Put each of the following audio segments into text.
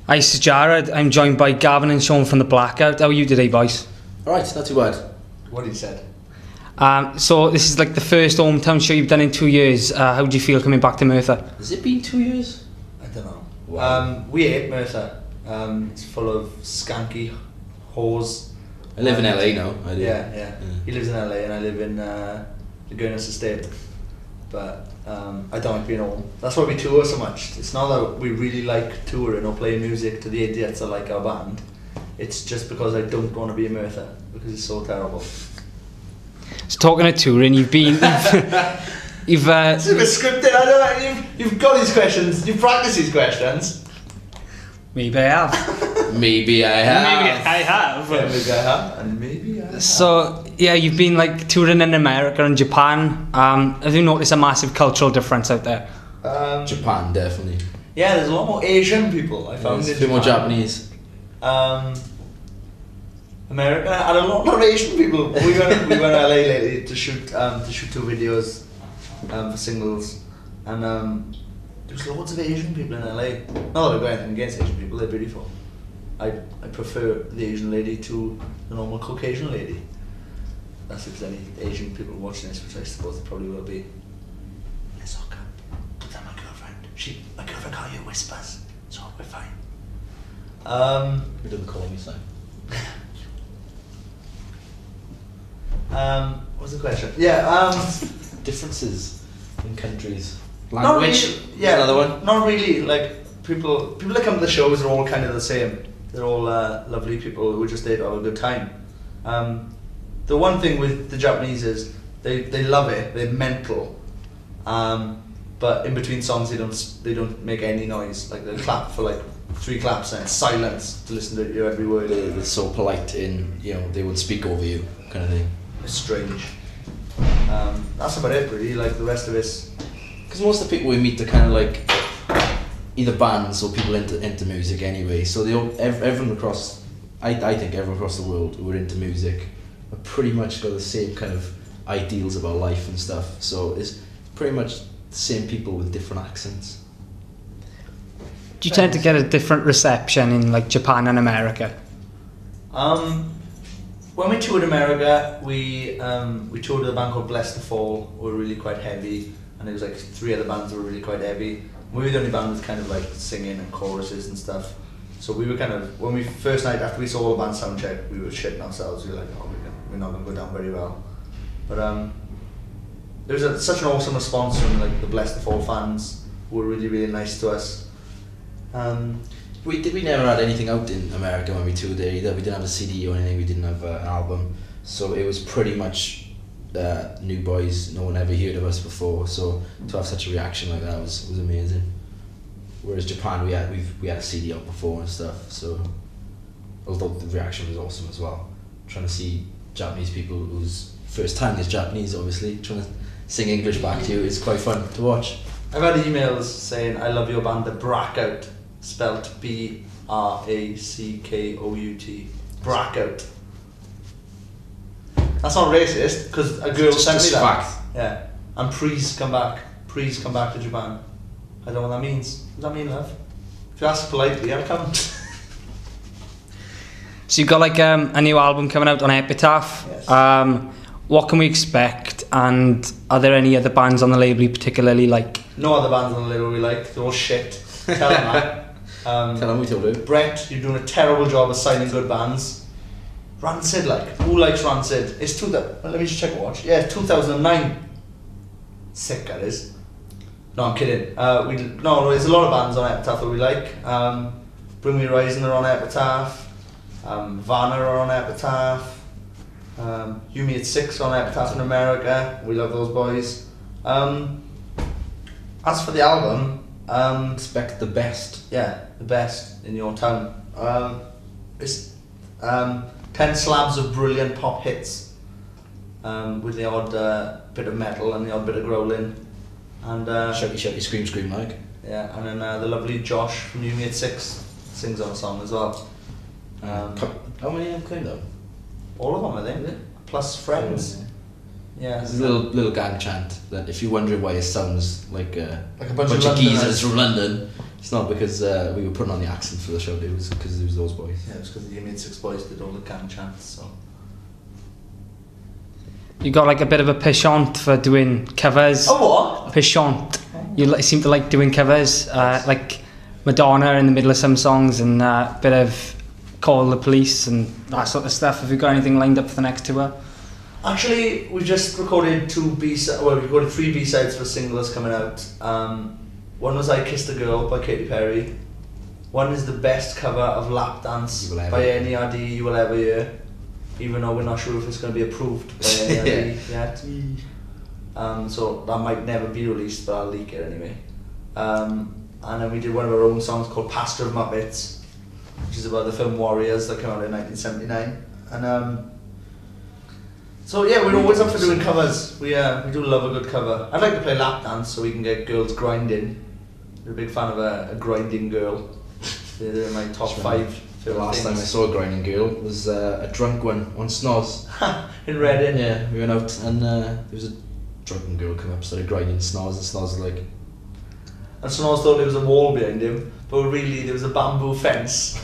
Hi, this is Jarrad. I'm joined by Gavin and Sean from the Blackout. How are you today, boys? Alright, not too bad. What he said. So this is like the first hometown show you've done in 2 years. How do you feel coming back to Merthyr? Has it been 2 years? I don't know. Wow. We hate Merthyr. It's full of skanky whores. I live in LA now. I do. Yeah. He lives in LA and I live in Laguna Estate. But I don't like being home. That's why we tour so much. It's not that we really like touring or playing music to the idiots that like our band. It's just because I don't want to be in Merthyr because it's so terrible. So talking of touring, you've been... you've It's a bit scripted, I don't know. You've got these questions, you've practiced these questions. Maybe I have. Maybe I have. Maybe I have. Yeah, maybe I have, and maybe I have. So, yeah, you've been like touring in America and Japan. Have you noticed a massive cultural difference out there? Japan, definitely. Yeah, there's a lot more Asian people, I found. A few more Japanese. America and a lot of Asian people. We went to LA lately to shoot 2 videos for singles, and there's loads of Asian people in LA. Not that I've got anything against Asian people; they're beautiful. I prefer the Asian lady to the normal Caucasian lady. That's if there's any Asian people watching this, which I suppose there probably will be. It's okay. Don't tell my girlfriend. My girlfriend can't hear whispers, so we're fine. We didn't call me so. What's the question? Yeah, Differences in countries. not Language. really, yeah, Another one. Not really. Like people that come to the shows are all kind of the same. They're all lovely people who are just there to have a good time. The one thing with the Japanese is they love it. They're mental. But in between songs they don't make any noise. Like they'll clap for like 3 claps and it's silence to listen to your every word. They're so polite in, they would speak over you, kind of thing. It's strange. That's about it really. Like the rest of it's. Because most of the people we meet are kind of like either bands or people into music anyway. So everyone across, I think everyone across the world who are into music are pretty much got the same kind of ideals about life and stuff. So it's pretty much the same people with different accents. Do you tend to get a different reception in like Japan and America? When we toured America, we toured with a band called Bless the Fall. We were really quite heavy, and there was like 3 other bands that were really quite heavy. We were the only band with kind of like singing and choruses and stuff. So we were kind of, when we first night after we saw all the band sound check, we were shitting ourselves. We were like, oh, we're not going to go down very well. But there was such an awesome response from like the Bless the Fall fans, who were really, really nice to us. We never had anything out in America when we toured there either. We didn't have a CD or anything, we didn't have an album. So it was pretty much new boys, no one ever heard of us before. So to have such a reaction like that was amazing. Whereas Japan, we had a CD out before and stuff. So although the reaction was awesome as well. Trying to see Japanese people whose first time is Japanese, obviously, trying to sing English back to you is quite fun to watch. I've had emails saying, I love your band, the Blackout, spelt Blackout. Blackout. That's not racist, because a girl sent me that. Fact. Yeah. And please come back. Please come back to Japan. I don't know what that means. What does that mean, love? If you ask politely, I'll come. So you've got like a new album coming out on Epitaph. Yes. What can we expect, and are there any other bands on the label you particularly like? No other bands on the label we like. They're all shit. Tell them that. Tell them we told you. Brett, you're doing a terrible job of signing good bands. Rancid, like, who likes Rancid? It's let me just check my watch. Yeah, it's 2009. Sick, that is. No, I'm kidding. No, there's a lot of bands on Epitaph that we like. Bring Me Rising are on Epitaph. Vanna are on Epitaph. You Me at 6 on Epitaph in America. We love those boys. As for the album, Expect the best. yeah, the best in your town. It's 10 slabs of brilliant pop hits, with the odd bit of metal and the odd bit of growling, and Shouty, scream like. yeah, and then the lovely Josh from You Me at 6 sings on a song as well. How many of them came though? All of them, I think, plus friends. Yeah, There's a little gang chant that if you're wondering why it sounds like a bunch bunch of of geezers from London, It's not because we were putting on the accent for the show. It was because it was those boys. Yeah, it was because the made 6 boys did all the gang chants. So You got like a bit of a penchant for doing covers. oh what? Penchant. You seem to like doing covers, like Madonna in the middle of some songs, and a bit of Call the Police and that sort of stuff. Have you got anything lined up for the next tour? Actually, we just recorded 3 B-sides for singles coming out. One was I Kissed a Girl by Katy Perry. One is the best cover of Lap Dance by any RD you will ever hear, even though we're not sure if it's going to be approved by any RD yet. So that might never be released, but I'll leak it anyway. And then we did one of our own songs called Pastor of Muppets, which is about the film Warriors that came out in 1979. And so yeah, we're always up for doing covers. We do love a good cover. I'd like to play Lap Dance so we can get girls grinding. We're a big fan of a grinding girl. They're in my top 5 The last time I saw a grinding girl was a drunk one on Snoz. In Reading. Yeah, we went out and there was a drunken girl come up, started grinding Snoz, and Snoz was like... And Snoz thought there was a wall behind him, but really there was a bamboo fence.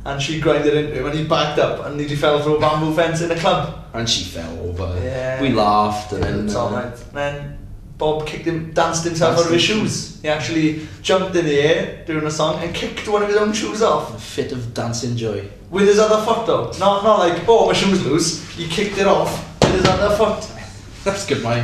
And she grinded into him and he backed up and nearly fell through a bamboo fence in a club. And she fell over. Yeah. We laughed and then... It's alright. And then Bob danced himself out of his shoes. He actually jumped in the air doing a song and kicked one of his own shoes off. A fit of dancing joy. With his other foot though. Not like, oh my shoe's loose. He kicked it off with his other foot. That's good, mate.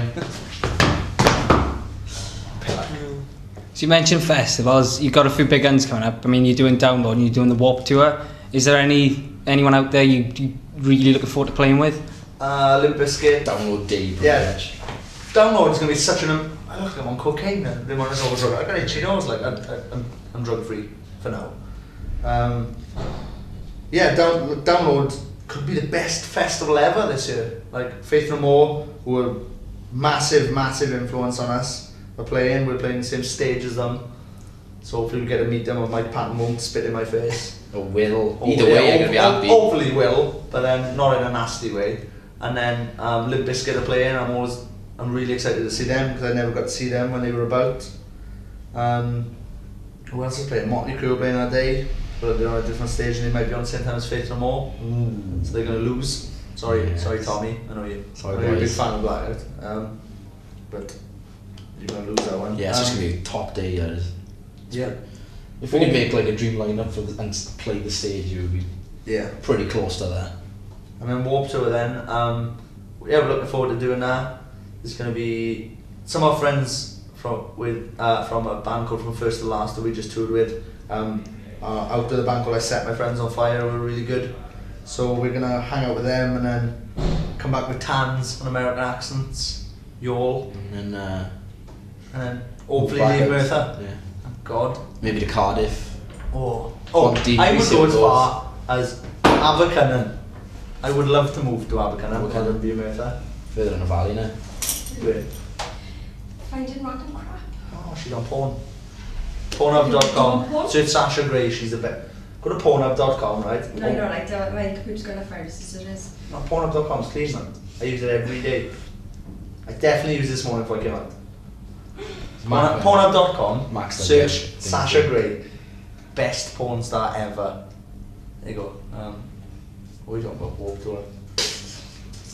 So you mentioned festivals. You've got a few big guns coming up. I mean, you're doing Download and you're doing the Warped Tour. Is there anyone out there you really looking forward to playing with? Limp Bizkit. Download D. Yeah. Download is going to be such an... I look like I'm on cocaine now. They want to know drug. I got itchy nose, like I'm drug free for now. Yeah, Download could be the best festival ever this year. Like Faith No More, who were massive influence on us. We're playing the same stage as them. So hopefully we get to meet them, or Mike Patton won't spit in my face. Or will. Either way, you're going to be happy. Hopefully will, but then not in a nasty way. And then Limp Bizkit are playing. I'm really excited to see them because I never got to see them when they were about. Who else is playing? Motley Crue playing that day, but they're on a different stage and they might be on the same time as Faith No More. So they're going to lose. Sorry Tommy, I know you're a big fan of Blackout. But you're going to lose that one. Yeah, it's just going to be a top day. Yeah. If we could make like a dream lineup and play the stage, you would be pretty close to that. And then Warped Tour then. We're looking forward to doing that. There's going to be some of our friends from a band called From First to Last that we just toured with. Out of the band called I Set My Friends on Fire were really good. So we're going to hang out with them and then come back with Tans and American accents. Y'all. And then hopefully leave Merthyr. Yeah. God. Maybe to Cardiff. I would go as far as Abercynon. I would love to move to Abercynon rather than be Merthyr. Further in the valley now. Anyway. Finding random crap. Oh, she's on porn. Pornhub.com. Search Sasha Gray, she's a bit. Go to pornhub.com, right? No, no, like my computer's going to fire as scissors. No, pornhub.com is clean, man. I use it every day. I definitely used this morning before I came out. Pornhub.com, search Sasha Gray, best porn star ever. There you go. What are we talking about? Warped Tour.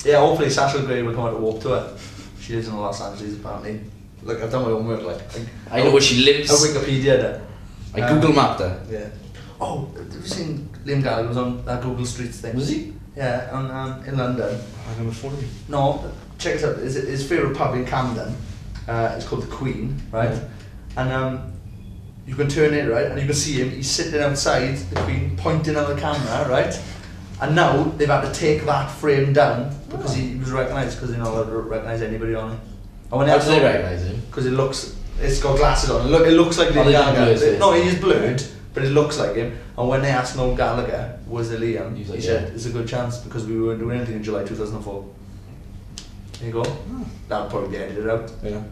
Yeah, hopefully Sasha Gray will come out to Warped Tour. She lives in Los Angeles apparently. Look, I've done my homework. Like I know where she lives. I Wikipedia her. I Google mapped her. Yeah. Oh, have you seen Liam Gallagher was on that Google Streets thing? Was he? Yeah, on in London. I never followed him. No, check this out. His favourite pub in Camden. It's called the Queen, right? And you can turn it right, and you can see him. He's sitting outside the Queen, pointing at the camera, right? And now they've had to take that frame down because he was recognised because they're not allowed to recognise anybody on it. And when How do they recognise him? Because it's got glasses on. It looks like Liam Gallagher. No, he is blurred, but it looks like him. And when they asked Noel Gallagher, was it Liam? He said, it's a good chance because we weren't doing anything in July 2004. There you go. That'll probably be edited out. Yeah.